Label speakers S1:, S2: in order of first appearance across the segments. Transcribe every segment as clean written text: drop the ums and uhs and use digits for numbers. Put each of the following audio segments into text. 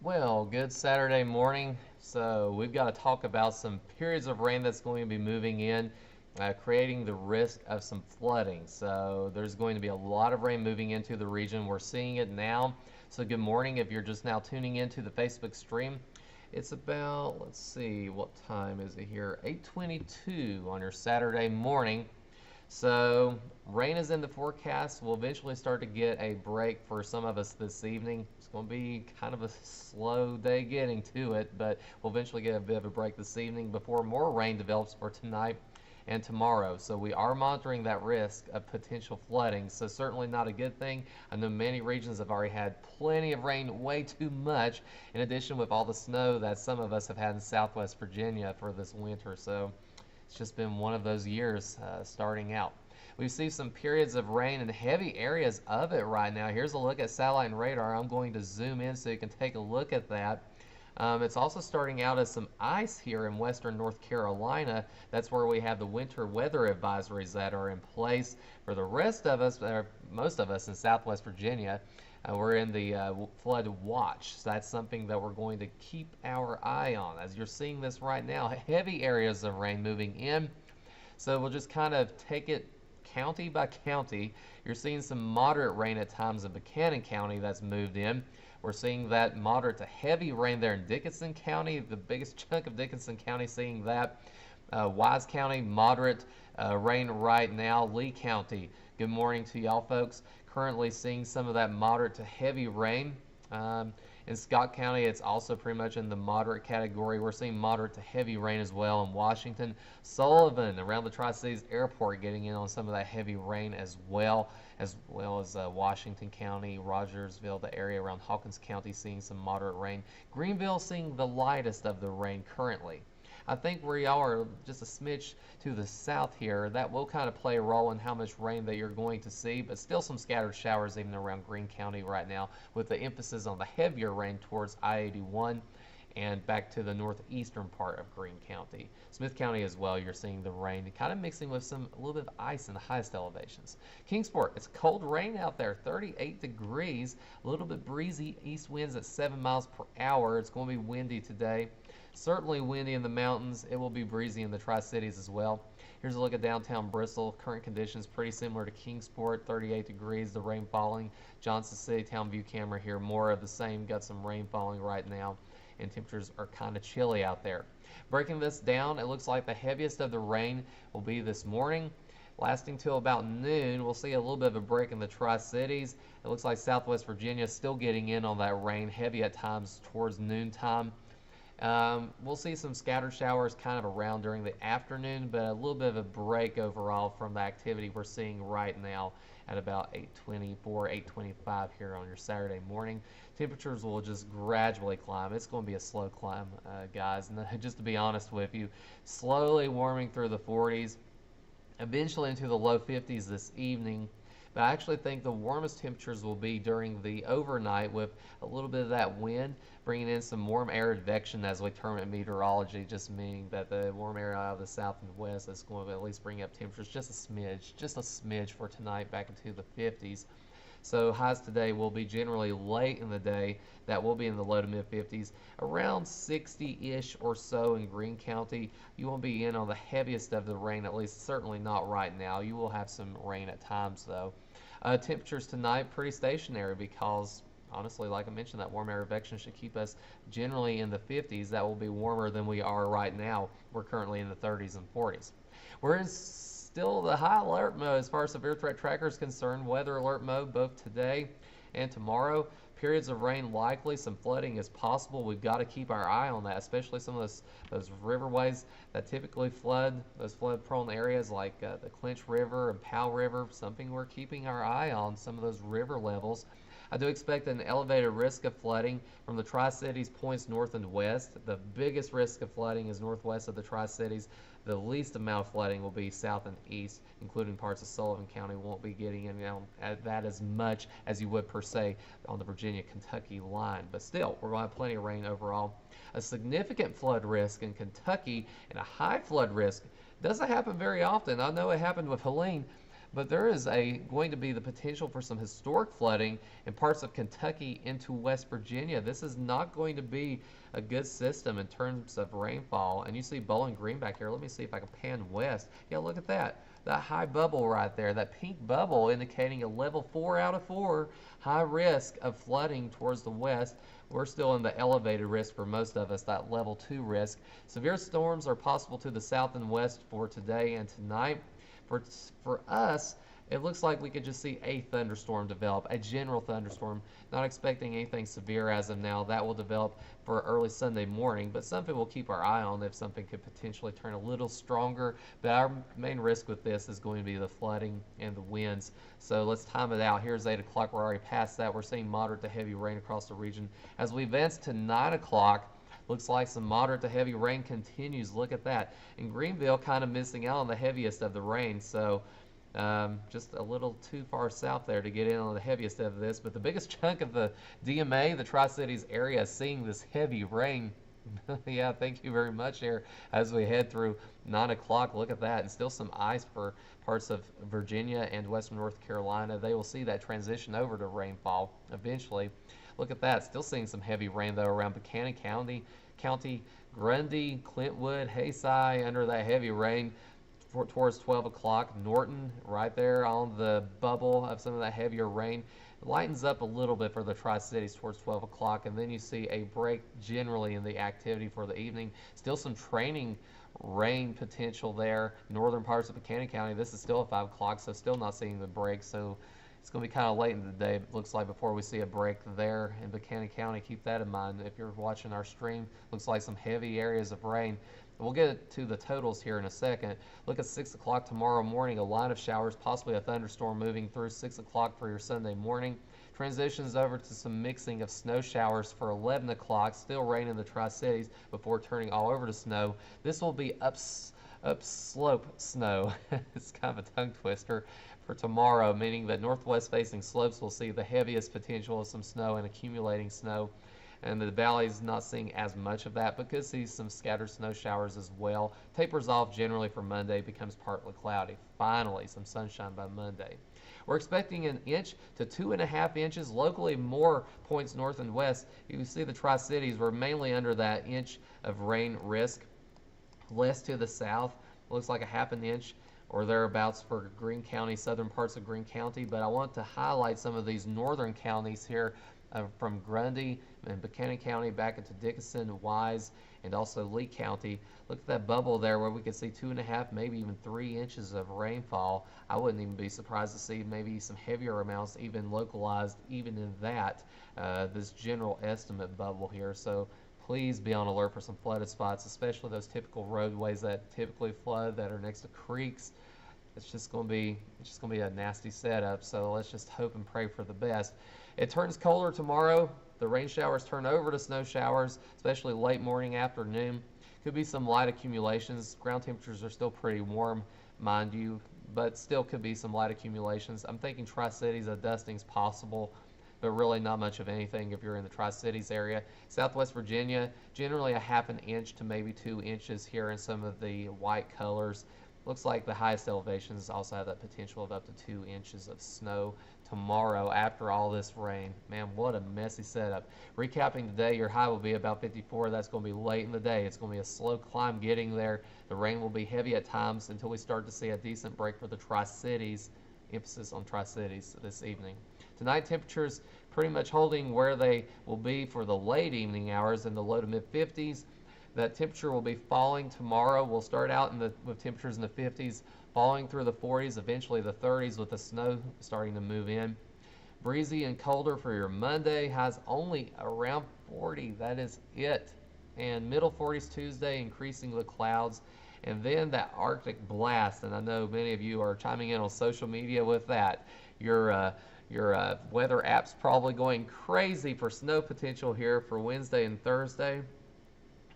S1: Well, good Saturday morning. So we've got to talk about some periods of rain that's going to be moving in, creating the risk of some flooding. So there's going to be a lot of rain moving into the region. We're seeing it now. So good morning if you're just now tuning into the Facebook stream. It's about, let's see, what time is it here? 8:22 on your Saturday morning. So rain is in the forecast. We'll eventually start to get a break for some of us this evening. It's going to be kind of a slow day getting to it, but we'll eventually get a bit of a break this evening before more rain develops for tonight and tomorrow. So we are monitoring that risk of potential flooding. So certainly not a good thing. I know many regions have already had plenty of rain, way too much, in addition with all the snow that some of us have had in Southwest Virginia for this winter. So it's just been one of those years starting out. We see some periods of rain in heavy areas of it right now. Here's a look at satellite and radar. I'm going to zoom in so you can take a look at that. It's also starting out as some ice here in western North Carolina. That's where we have the winter weather advisories that are in place. For the rest of us, most of us in Southwest Virginia, we're in the flood watch. So that's something that we're going to keep our eye on. As you're seeing this right now, heavy areas of rain moving in. So we'll just kind of take it county by county. You're seeing some moderate rain at times in Buchanan County that's moved in. We're seeing that moderate to heavy rain there in Dickinson County, the biggest chunk of Dickinson County seeing that. Wise County, moderate rain right now. Lee County, good morning to y'all folks. Currently seeing some of that moderate to heavy rain. In Scott County, it's also pretty much in the moderate category. We're seeing moderate to heavy rain as well in Washington. Sullivan, around the Tri-Cities Airport, getting in on some of that heavy rain as well as Washington County, Rogersville, the area around Hawkins County, seeing some moderate rain. Greenville seeing the lightest of the rain currently. I think where y'all are just a smidge to the south here, that will kind of play a role in how much rain that you're going to see, but still some scattered showers even around Greene County right now, with the emphasis on the heavier rain towards I-81 and back to the northeastern part of Greene County. Smith County as well, you're seeing the rain kind of mixing with a little bit of ice in the highest elevations. Kingsport, it's cold rain out there, 38 degrees, a little bit breezy, east winds at 7 miles per hour. It's going to be windy today. Certainly windy in the mountains. It will be breezy in the Tri-Cities as well. Here's a look at downtown Bristol. Current conditions pretty similar to Kingsport, 38 degrees, the rain falling. Johnson City Town View camera here, more of the same. Got some rain falling right now, and temperatures are kind of chilly out there. Breaking this down, it looks like the heaviest of the rain will be this morning, lasting till about noon. We'll see a little bit of a break in the Tri-Cities. It looks like Southwest Virginia is still getting in on that rain, heavy at times towards noontime. We'll see some scattered showers kind of around during the afternoon, but a little bit of a break overall from the activity we're seeing right now at about 8:24, 8:25 here on your Saturday morning. Temperatures will just gradually climb. It's going to be a slow climb, guys. And just to be honest with you, slowly warming through the 40s, eventually into the low 50s this evening. But I actually think the warmest temperatures will be during the overnight with a little bit of that wind, bringing in some warm air advection as we term it in meteorology, just meaning that the warm air out of the south and west is going to at least bring up temperatures just a smidge for tonight back into the 50s. So highs today will be generally late in the day. That will be in the low to mid 50s, around 60-ish or so in Greene County. You won't be in on the heaviest of the rain, at least certainly not right now. You will have some rain at times though. Temperatures tonight pretty stationary because honestly, like I mentioned, that warm air advection should keep us generally in the 50s. That will be warmer than we are right now. We're currently in the 30s and 40s. We're in still the high alert mode as far as severe threat tracker is concerned. Weather alert mode both today and tomorrow. Periods of rain likely. Some flooding is possible. We've got to keep our eye on that, especially some of those riverways that typically flood, those flood-prone areas like the Clinch River and Powell River. Something we're keeping our eye on, some of those river levels. I do expect an elevated risk of flooding from the Tri-Cities points north and west. The biggest risk of flooding is northwest of the Tri-Cities. The least amount of flooding will be south and east, including parts of Sullivan County. Won't be getting in at that as much as you would per se on the Virginia-Kentucky line. But still, we're going to have plenty of rain overall. A significant flood risk in Kentucky and a high flood risk doesn't happen very often. I know it happened with Helene, but there is going to be the potential for some historic flooding in parts of Kentucky into West Virginia. This is not going to be a good system in terms of rainfall. And you see Bowling Green back here. Let me see if I can pan west. Yeah, look at that. That high bubble right there, that pink bubble indicating a level 4 out of 4 high risk of flooding towards the west. We're still in the elevated risk for most of us, that level 2 risk. Severe storms are possible to the south and west for today and tonight. For us, it looks like we could just see a thunderstorm develop, a general thunderstorm. Not expecting anything severe as of now. That will develop for early Sunday morning, but something we'll keep our eye on if something could potentially turn a little stronger. But our main risk with this is going to be the flooding and the winds. So let's time it out. Here's 8 o'clock. We're already past that. We're seeing moderate to heavy rain across the region. As we advance to 9 o'clock, looks like some moderate to heavy rain continues. Look at that. In Greenville, kind of missing out on the heaviest of the rain. So just a little too far south there to get in on the heaviest of this. But the biggest chunk of the DMA, the Tri-Cities area, is seeing this heavy rain. Yeah, thank you very much here as we head through 9 o'clock. Look at that. And still some ice for parts of Virginia and western North Carolina. They will see that transition over to rainfall eventually. Look at that. Still seeing some heavy rain, though, around Buchanan County, Grundy, Clintwood, Hayside under that heavy rain towards 12 o'clock. Norton right there on the bubble of some of that heavier rain. It lightens up a little bit for the Tri-Cities towards 12 o'clock, and then you see a break generally in the activity for the evening. Still some training rain potential there. Northern parts of Buchanan County, this is still at 5 o'clock, so still not seeing the break. So it's going to be kind of late in the day, it looks like, before we see a break there in Buchanan County. Keep that in mind if you're watching our stream. Looks like some heavy areas of rain. We'll get to the totals here in a second. Look at 6 o'clock tomorrow morning, a line of showers, possibly a thunderstorm moving through 6 o'clock for your Sunday morning. Transitions over to some mixing of snow showers for 11 o'clock. Still rain in the Tri-Cities before turning all over to snow. This will be upslope snow. It's kind of a tongue twister for tomorrow, meaning that northwest facing slopes will see the heaviest potential of some snow and accumulating snow. And the valley's not seeing as much of that, but could see some scattered snow showers as well. Tapers off generally for Monday, becomes partly cloudy. Finally, some sunshine by Monday. We're expecting 1 inch to 2.5 inches, locally more points north and west. You can see the Tri-Cities were mainly under that inch of rain risk. Less to the south, looks like a 1/2 inch or thereabouts for Greene County, southern parts of Greene County. But I want to highlight some of these northern counties here from Grundy and Buchanan County back into Dickinson, Wise, and also Lee County. Look at that bubble there where we could see 2.5, maybe even 3 inches of rainfall. I wouldn't even be surprised to see maybe some heavier amounts even localized even in that, this general estimate bubble here. So please be on alert for some flooded spots, especially those typical roadways that typically flood that are next to creeks. It's just going to be a nasty setup. So let's just hope and pray for the best. It turns colder tomorrow. The rain showers turn over to snow showers, especially late morning, afternoon. Could be some light accumulations. Ground temperatures are still pretty warm, mind you, but still could be some light accumulations. I'm thinking Tri-Cities, a dusting's possible, but really not much of anything if you're in the Tri-Cities area. Southwest Virginia, generally a 1/2 inch to maybe 2 inches here in some of the white colors. Looks like the highest elevations also have that potential of up to 2 inches of snow tomorrow after all this rain. Man, what a messy setup. Recapping today, your high will be about 54. That's going to be late in the day. It's going to be a slow climb getting there. The rain will be heavy at times until we start to see a decent break for the Tri-Cities. Emphasis on Tri-Cities this evening. Tonight, temperatures pretty much holding where they will be for the late evening hours in the low to mid 50s. That temperature will be falling tomorrow. We'll start out with temperatures in the 50s, falling through the 40s, eventually the 30s with the snow starting to move in. Breezy and colder for your Monday, highs only around 40. That is it. And middle 40s Tuesday, increasing the clouds. And then that Arctic blast, and I know many of you are chiming in on social media with that. Your weather app's probably going crazy for snow potential here for Wednesday and Thursday.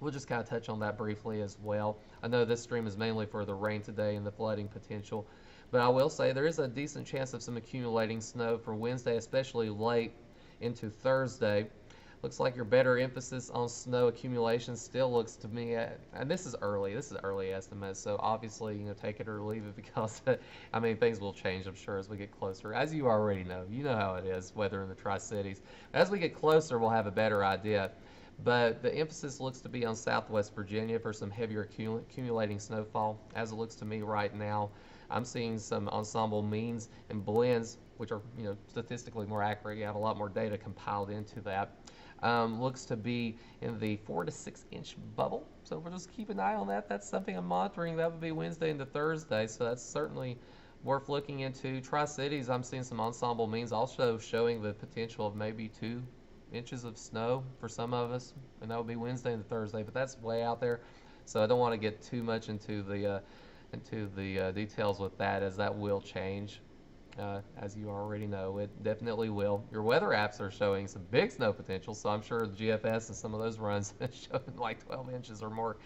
S1: We'll just kind of touch on that briefly as well. I know this stream is mainly for the rain today and the flooding potential, but I will say there is a decent chance of some accumulating snow for Wednesday, especially late into Thursday. Looks like your better emphasis on snow accumulation still looks to me at, and this is early estimate, so obviously, take it or leave it because, I mean, things will change, I'm sure, as we get closer. As you already know, you know how it is, weather in the Tri-Cities. As we get closer, we'll have a better idea. But the emphasis looks to be on Southwest Virginia for some heavier accumulating snowfall. As it looks to me right now, I'm seeing some ensemble means and blends, which are, statistically more accurate. You have a lot more data compiled into that. Looks to be in the 4 to 6 inch bubble. So we'll just keep an eye on that. That's something I'm monitoring. That would be Wednesday into Thursday. So that's certainly worth looking into. Tri-Cities, I'm seeing some ensemble means also showing the potential of maybe 2 inches of snow for some of us, and that would be Wednesday and Thursday, but that's way out there. So I don't want to get too much into the details with that, as that will change. As you already know, it definitely will. Your weather apps are showing some big snow potential, so I'm sure the GFS and some of those runs showing like 12 inches or more.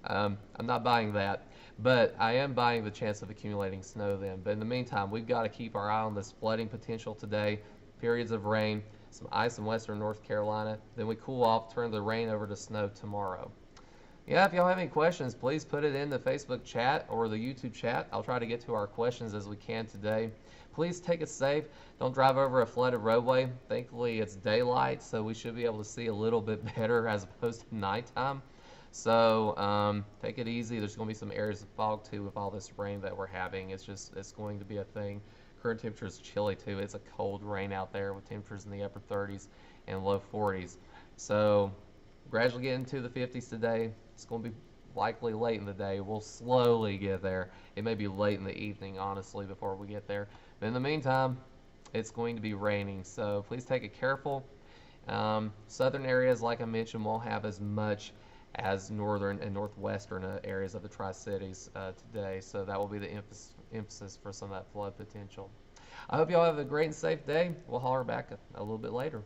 S1: I'm not buying that, but I am buying the chance of accumulating snow then. But in the meantime, we've got to keep our eye on this flooding potential today, periods of rain, some ice in western North Carolina. Then we cool off, turn the rain over to snow tomorrow. Yeah, if y'all have any questions, please put it in the Facebook chat or the YouTube chat. I'll try to get to our questions as we can today. Please take it safe. Don't drive over a flooded roadway. Thankfully, it's daylight, so we should be able to see a little bit better as opposed to nighttime. So take it easy. There's going to be some areas of fog too with all this rain that we're having. It's going to be a thing. Current temperature is chilly too. It's a cold rain out there with temperatures in the upper 30s and low 40s. So gradually get into the 50s today. It's going to be likely late in the day. We'll slowly get there. It may be late in the evening, honestly, before we get there. But in the meantime, it's going to be raining. So please take it careful. Southern areas, like I mentioned, won't have as much as northern and northwestern areas of the Tri-Cities today. So that will be the emphasis for some of that flood potential. I hope y'all have a great and safe day. We'll holler back a little bit later.